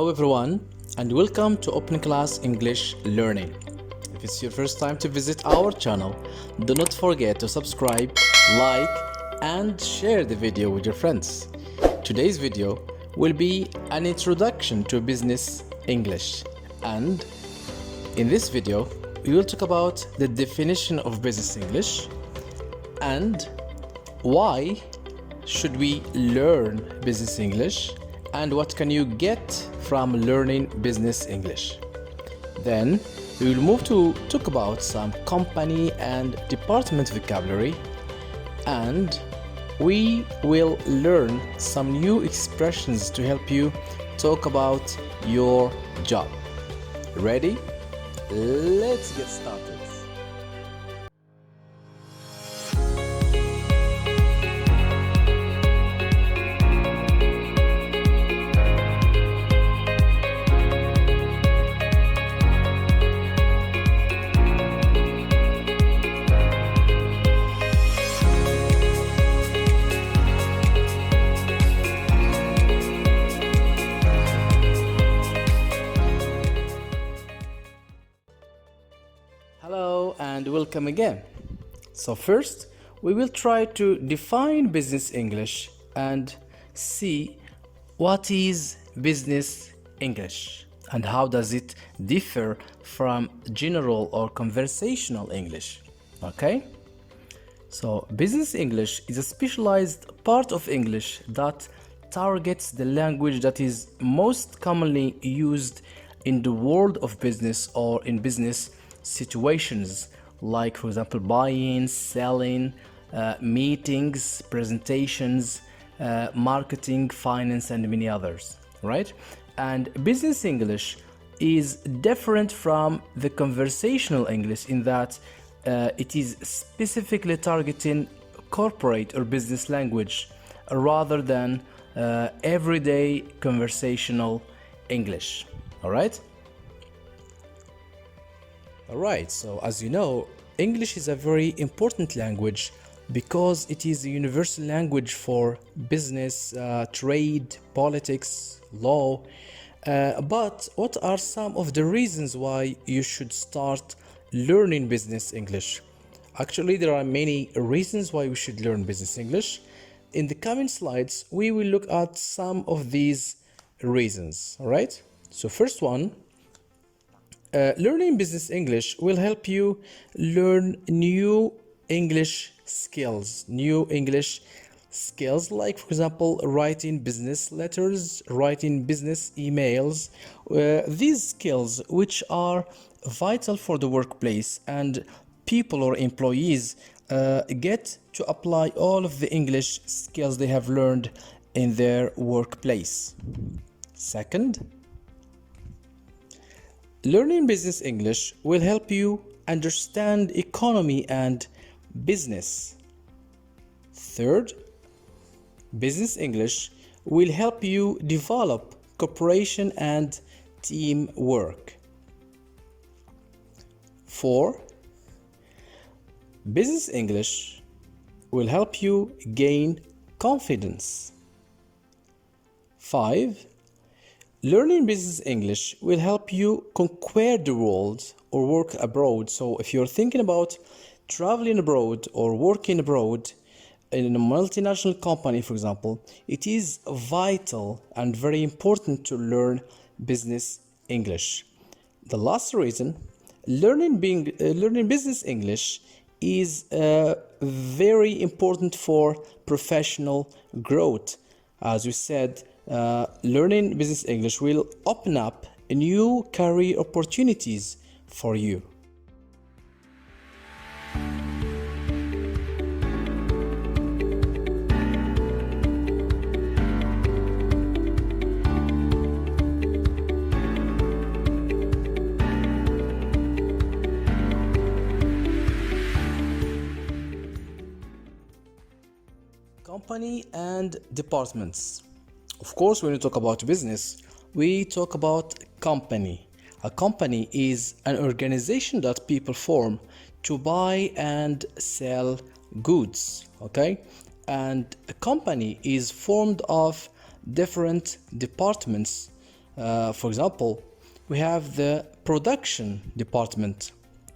Hello everyone and welcome to Open Class English Learning. If it's your first time to visit our channel, do not forget to subscribe, like and share the video with your friends. Today's video will be an introduction to business English, and in this video we will talk about the definition of business English and why should we learn business English and what can you get from learning business English. Then we will move to talk about some company and department vocabulary, and we will learn some new expressions to help you talk about your job. Ready? Let's get started. Hello and welcome again. So first, we will try to define business English and see what is business English and how does it differ from general or conversational English. Okay? So business English is a specialized part of English that targets the language that is most commonly used in the world of business or in business situations, like for example buying, selling, meetings, presentations, marketing, finance and many others, right? And business English is different from the conversational English in that it is specifically targeting corporate or business language rather than everyday conversational English. All right? Alright, so as you know, English is a very important language because it is a universal language for business, trade, politics, law. But what are some of the reasons why you should start learning business English? Actually, there are many reasons why we should learn business English. In the coming slides, we will look at some of these reasons. Alright, so first one, learning business English will help you learn new English skills like, for example, writing business letters, writing business emails. These skills which are vital for the workplace, and people or employees get to apply all of the English skills they have learned in their workplace. Second, learning business English will help you understand economy and business. Third, business English will help you develop cooperation and teamwork. 4, business English will help you gain confidence. 5, learning business English will help you conquer the world or work abroad. So if you're thinking about traveling abroad or working abroad in a multinational company, for example, it is vital and very important to learn business English. The last reason, learning business English is very important for professional growth. As we said, learning business English will open up new career opportunities for you. Company and departments. Of course, when we talk about business, we talk about company. A company is an organization that people form to buy and sell goods, okay? And a company is formed of different departments For example, we have the production department.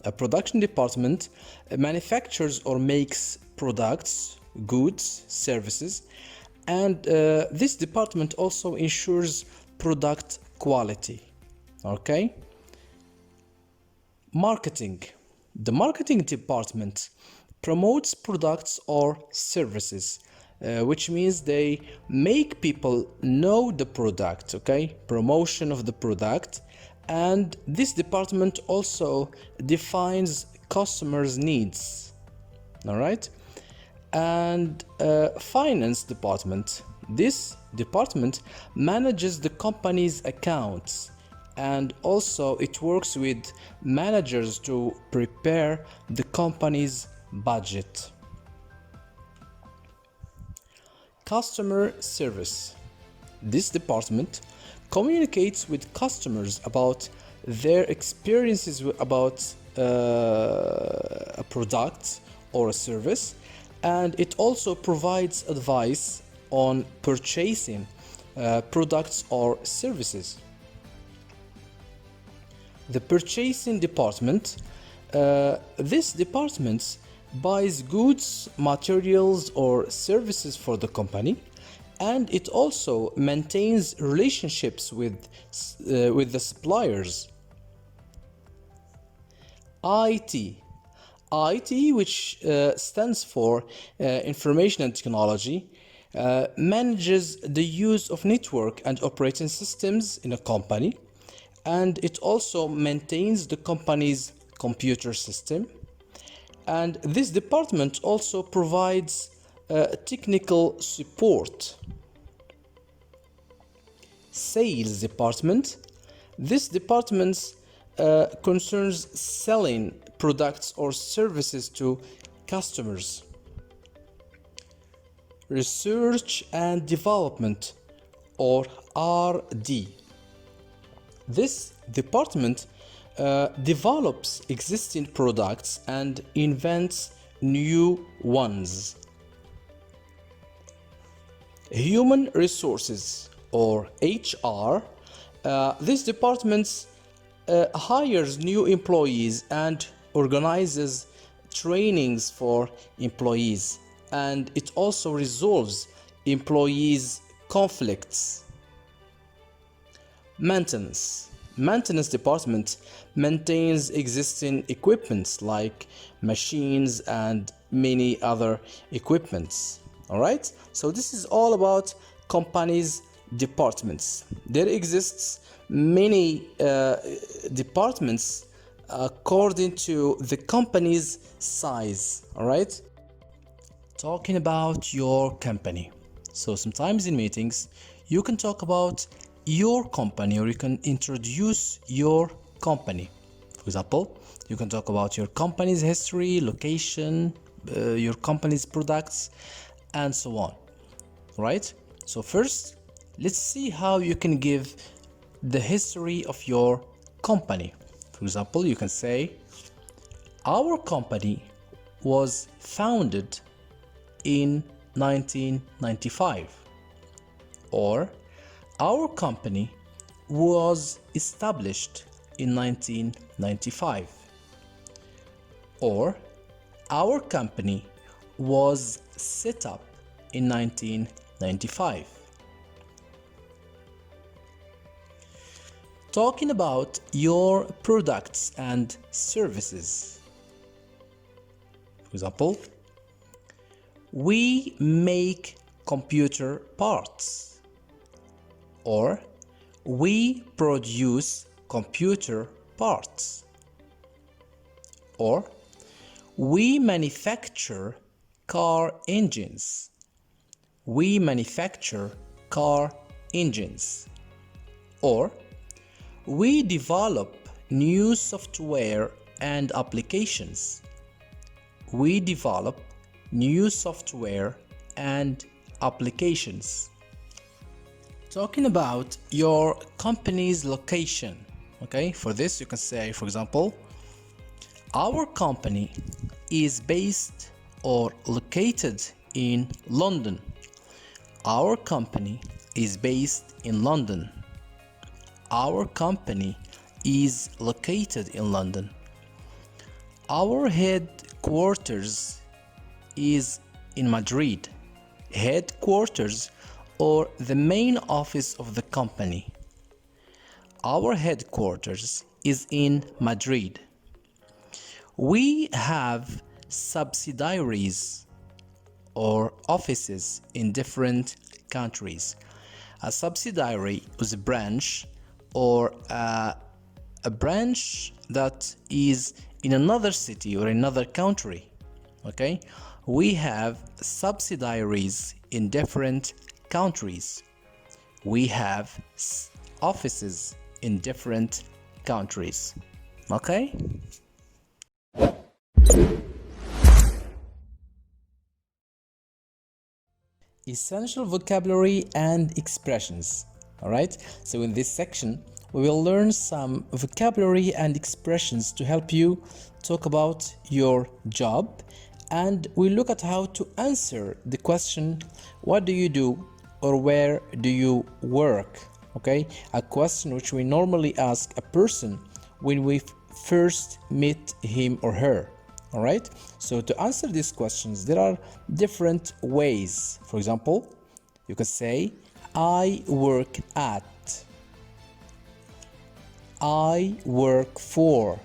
A production department manufactures or makes products, goods, services, and this department also ensures product quality. Okay? Marketing. The marketing department promotes products or services, which means they make people know the product, okay? Promotion of the product. And this department also defines customers' needs, all right? And finance department. This department manages the company's accounts, and also it works with managers to prepare the company's budget. Customer service. This department communicates with customers about their experiences about a product or a service, and it also provides advice on purchasing products or services. The purchasing department. This department buys goods, materials, or services for the company, and it also maintains relationships with the suppliers. IT. IT, which stands for Information and Technology, manages the use of network and operating systems in a company, and it also maintains the company's computer system. And this department also provides technical support. Sales department. This department concerns selling products or services to customers. Research and development, or RD. This department develops existing products and invents new ones. Human resources, or HR. This department hires new employees and organizes trainings for employees, and it also resolves employees' conflicts. Maintenance department maintains existing equipments like machines and many other equipments. All right, so this is all about companies' departments. There exists many departments according to the company's size. All right, talking about your company. So sometimes in meetings you can talk about your company, or you can introduce your company. For example, you can talk about your company's history, location, your company's products, and so on. Right? So first, let's see how you can give the history of your company. For example, you can say, our company was founded in 1995, or our company was established in 1995, or our company was set up in 1995. Talking about your products and services. For example, we make computer parts, or we produce computer parts, or we manufacture car engines. We manufacture car engines. Or we develop new software and applications. We develop new software and applications. Talking about your company's location. Okay, for this you can say, for example, our company is based or located in London. Our company is based in London. Our company is located in London. Our headquarters is in Madrid. Headquarters or the main office of the company. Our headquarters is in Madrid. We have subsidiaries or offices in different countries. A subsidiary is a branch or a branch that is in another city or another country. Okay, we have subsidiaries in different countries. We have offices in different countries. Okay. Essential vocabulary and expressions. All right, so in this section we will learn some vocabulary and expressions to help you talk about your job, and we look at how to answer the question, what do you do or where do you work? Okay, a question which we normally ask a person when we first meet him or her. All right, so to answer these questions there are different ways. For example, you can say I work at, I work for,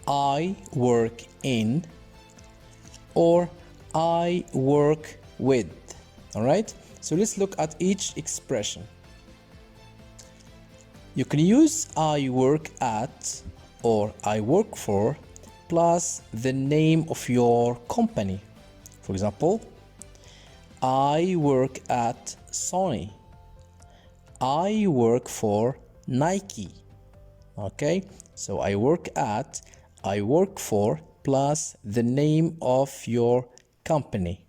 I work in, or I work with. All right, so let's look at each expression. You can use I work at or I work for plus the name of your company. For example, I work at Sony. I work for Nike. Okay, so I work at, I work for plus the name of your company.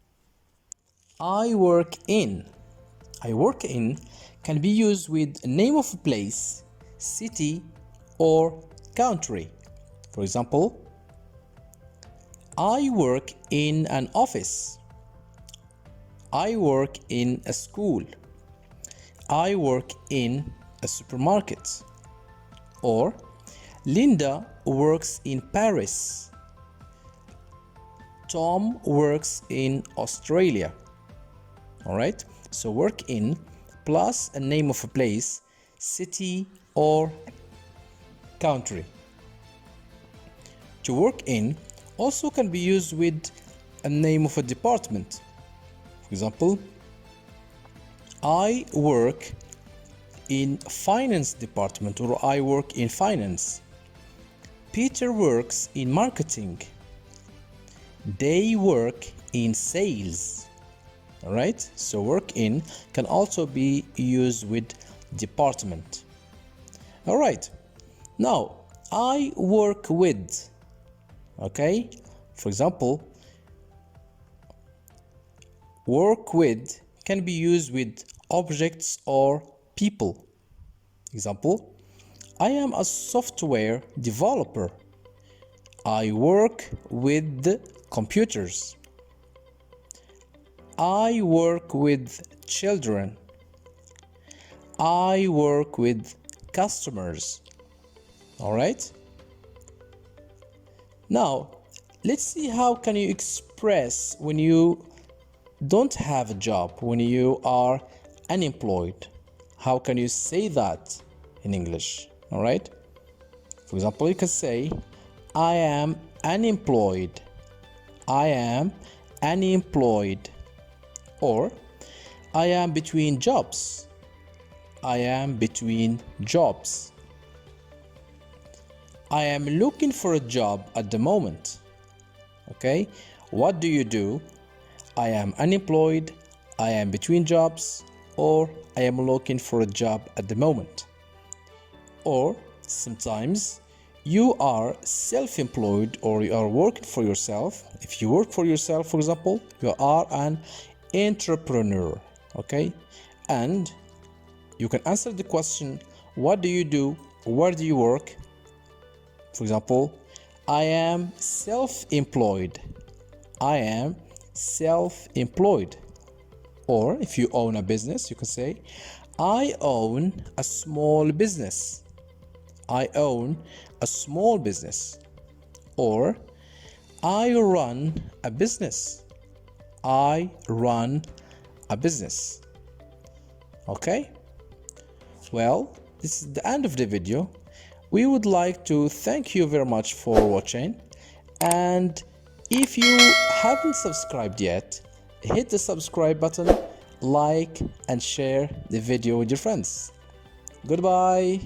I work in. I work in can be used with a name of a place, city, or country. For example, I work in an office. I work in a school. I work in a supermarket. Or Linda works in Paris. Tom works in Australia. All right, so work in plus a name of a place, city, or country. To work in also can be used with a name of a department. For example, I work in finance department, or I work in finance. Peter works in marketing. They work in sales. All right, so work in can also be used with department. All right, now I work with. Okay, for example, work with can be used with objects or people. Example, I am a software developer. I work with computers. I work with children. I work with customers. All right. Now, let's see how can you express when you don't have a job, when you are unemployed. How can you say that in English? All right. For example, you can say, I am unemployed. I am unemployed. Or, I am between jobs. I am between jobs. I am looking for a job at the moment. Okay, what do you do? I am unemployed, I am between jobs, or I am looking for a job at the moment. Or sometimes you are self-employed or you are working for yourself. If you work for yourself, for example, you are an entrepreneur. Okay, and you can answer the question, what do you do? Where do you work? For example, I am self-employed. I am self-employed. Or if you own a business, you can say, I own a small business. I own a small business. Or I run a business. I run a business. Okay? Well, this is the end of the video. We would like to thank you very much for watching. And if you haven't subscribed yet, hit the subscribe button, like and share the video with your friends. Goodbye.